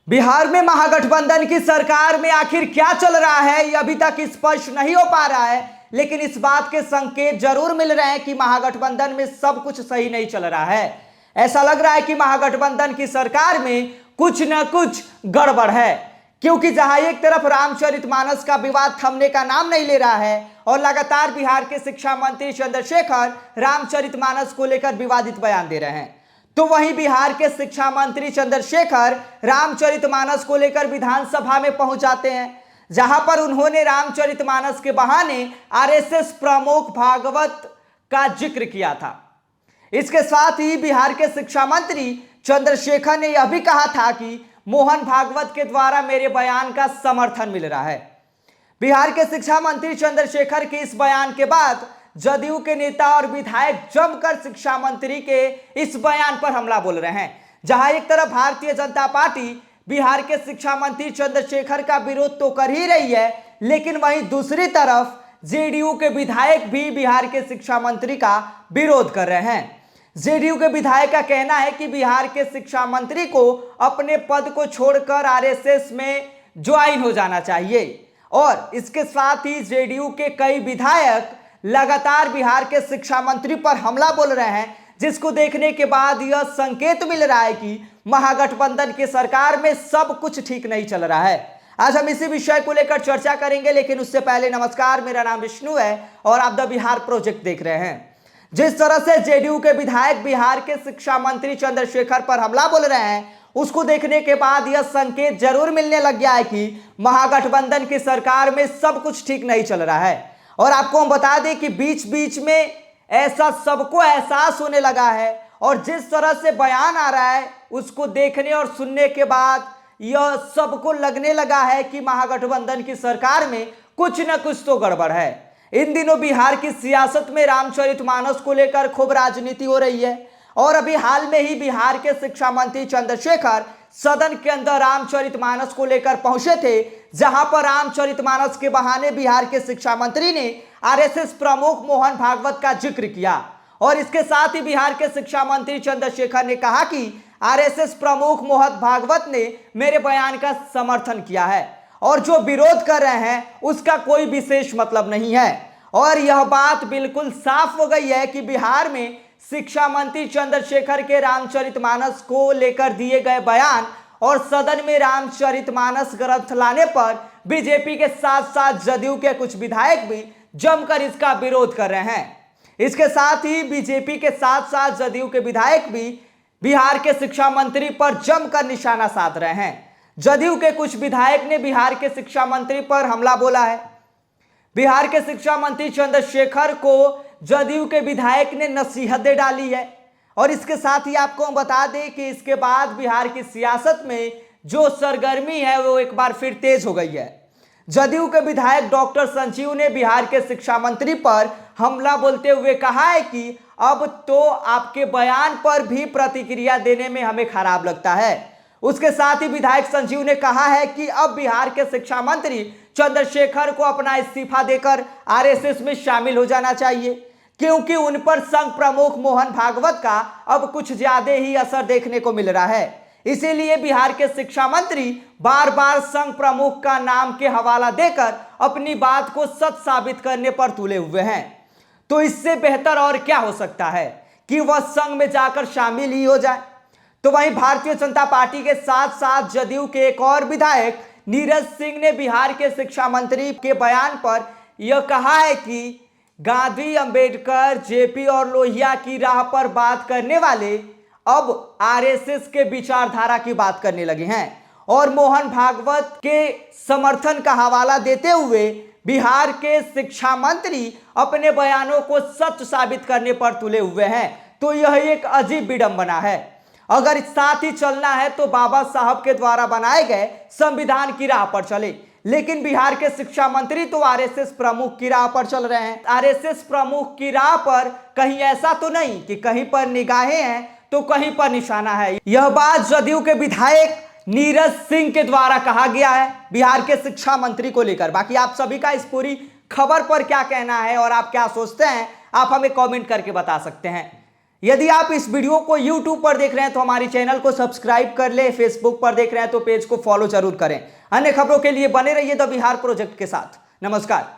बिहार में महागठबंधन की सरकार में आखिर क्या चल रहा है यह अभी तक स्पष्ट नहीं हो पा रहा है, लेकिन इस बात के संकेत जरूर मिल रहे हैं कि महागठबंधन में सब कुछ सही नहीं चल रहा है। ऐसा लग रहा है कि महागठबंधन की सरकार में कुछ न कुछ गड़बड़ है, क्योंकि जहां एक तरफ रामचरितमानस का विवाद थमने का नाम नहीं ले रहा है और लगातार बिहार के शिक्षा मंत्री चंद्रशेखर रामचरितमानस को लेकर विवादित बयान दे रहे हैं, तो वहीं बिहार के शिक्षा मंत्री चंद्रशेखर रामचरितमानस को लेकर विधानसभा में पहुंच जाते हैं, जहां पर उन्होंने रामचरितमानस के बहाने आरएसएस प्रमुख भागवत का जिक्र किया था। इसके साथ ही बिहार के शिक्षा मंत्री चंद्रशेखर ने यह भी कहा था कि मोहन भागवत के द्वारा मेरे बयान का समर्थन मिल रहा है। बिहार के शिक्षा मंत्री चंद्रशेखर के इस बयान के बाद जदयू के नेता और विधायक जमकर शिक्षा मंत्री के इस बयान पर हमला बोल रहे हैं। जहां एक तरफ भारतीय जनता पार्टी बिहार के शिक्षा मंत्री चंद्रशेखर का विरोध तो कर ही रही है, लेकिन वहीं दूसरी तरफ जेडीयू के विधायक भी बिहार के शिक्षा मंत्री का विरोध कर रहे हैं। जेडीयू के विधायक का कहना है कि बिहार के शिक्षा मंत्री को अपने पद को छोड़कर आरएसएस में ज्वाइन हो जाना चाहिए, और इसके साथ ही जेडीयू के कई विधायक लगातार बिहार के शिक्षा मंत्री पर हमला बोल रहे हैं, जिसको देखने के बाद यह संकेत मिल रहा है कि महागठबंधन की सरकार में सब कुछ ठीक नहीं चल रहा है। आज हम इसी विषय को लेकर चर्चा करेंगे, लेकिन उससे पहले नमस्कार, मेरा नाम विष्णु है और आप द बिहार प्रोजेक्ट देख रहे हैं। जिस तरह से जेडीयू के विधायक बिहार के शिक्षा मंत्री चंद्रशेखर पर हमला बोल रहे हैं, उसको देखने के बाद यह संकेत जरूर मिलने लग गया है कि महागठबंधन की सरकार में सब कुछ ठीक नहीं चल रहा है। और आपको हम बता दें कि बीच बीच में ऐसा सबको एहसास होने लगा है, और जिस तरह से बयान आ रहा है उसको देखने और सुनने के बाद यह सबको लगने लगा है कि महागठबंधन की सरकार में कुछ न कुछ तो गड़बड़ है। इन दिनों बिहार की सियासत में रामचरितमानस को लेकर खूब राजनीति हो रही है, और अभी हाल में ही बिहार के शिक्षा मंत्री चंद्रशेखर सदन के अंदर रामचरितमानस को लेकर पहुंचे थे, जहां पर रामचरितमानस के बहाने बिहार के शिक्षा मंत्री ने आरएसएस प्रमुख मोहन भागवत का जिक्र किया। और इसके साथ ही बिहार के शिक्षा मंत्री चंद्रशेखर ने कहा कि आरएसएस प्रमुख मोहन भागवत ने मेरे बयान का समर्थन किया है, और जो विरोध कर रहे हैं उसका कोई विशेष मतलब नहीं है। और यह बात बिल्कुल साफ हो गई है कि बिहार में शिक्षा मंत्री चंद्रशेखर के रामचरितमानस को लेकर दिए गए बयान और सदन में रामचरितमानस ग्रंथ लाने पर बीजेपी के साथ साथ जदयू के कुछ विधायक भी जमकर इसका विरोध कर रहे हैं। इसके साथ ही बीजेपी के साथ साथ जदयू के विधायक भी बिहार के शिक्षा मंत्री पर जमकर निशाना साध रहे हैं। जदयू के कुछ विधायक ने बिहार के शिक्षा मंत्री पर हमला बोला है। बिहार के शिक्षा मंत्री चंद्रशेखर को जदयू के विधायक ने नसीहत दे डाली है, और इसके साथ ही आपको हम बता दें कि इसके बाद बिहार की सियासत में जो सरगर्मी है वो एक बार फिर तेज हो गई है। जदयू के विधायक डॉक्टर संजीव ने बिहार के शिक्षा मंत्री पर हमला बोलते हुए कहा है कि अब तो आपके बयान पर भी प्रतिक्रिया देने में हमें खराब लगता है। उसके साथ ही विधायक संजीव ने कहा है कि अब बिहार के शिक्षा मंत्री चंद्रशेखर को अपना इस्तीफा देकर आरएसएस में शामिल हो जाना चाहिए, क्योंकि उन पर संघ प्रमुख मोहन भागवत का अब कुछ ज्यादा ही असर देखने को मिल रहा है। इसीलिए बिहार के शिक्षा मंत्री बार बार संघ प्रमुख का नाम के हवाला देकर अपनी बात को सच साबित करने पर तुले हुए हैं। तो इससे बेहतर और क्या हो सकता है कि वह संघ में जाकर शामिल ही हो जाए। तो वहीं भारतीय जनता पार्टी के साथ साथ जदयू के एक और विधायक नीरज सिंह ने बिहार के शिक्षा मंत्री के बयान पर यह कहा है कि गांधी, अंबेडकर, जेपी और लोहिया की राह पर बात करने वाले अब आरएसएस के विचारधारा की बात करने लगे हैं, और मोहन भागवत के समर्थन का हवाला देते हुए बिहार के शिक्षा मंत्री अपने बयानों को सच साबित करने पर तुले हुए हैं। तो यह एक अजीब विडंबना है। अगर साथ ही चलना है तो बाबा साहब के द्वारा बनाए गए संविधान की राह पर चले, लेकिन बिहार के शिक्षा मंत्री तो आरएसएस प्रमुख की राह पर चल रहे हैं। आरएसएस प्रमुख की राह पर कहीं ऐसा तो नहीं कि कहीं पर निगाहें हैं तो कहीं पर निशाना है। यह बात जदयू के विधायक नीरज सिंह के द्वारा कहा गया है बिहार के शिक्षा मंत्री को लेकर। बाकी आप सभी का इस पूरी खबर पर क्या कहना है और आप क्या सोचते हैं, आप हमें कमेंट करके बता सकते हैं। यदि आप इस वीडियो को YouTube पर देख रहे हैं तो हमारी चैनल को सब्सक्राइब कर ले, फेसबुक पर देख रहे हैं तो पेज को फॉलो जरूर करें। अन्य खबरों के लिए बने रहिए द बिहार प्रोजेक्ट के साथ। नमस्कार।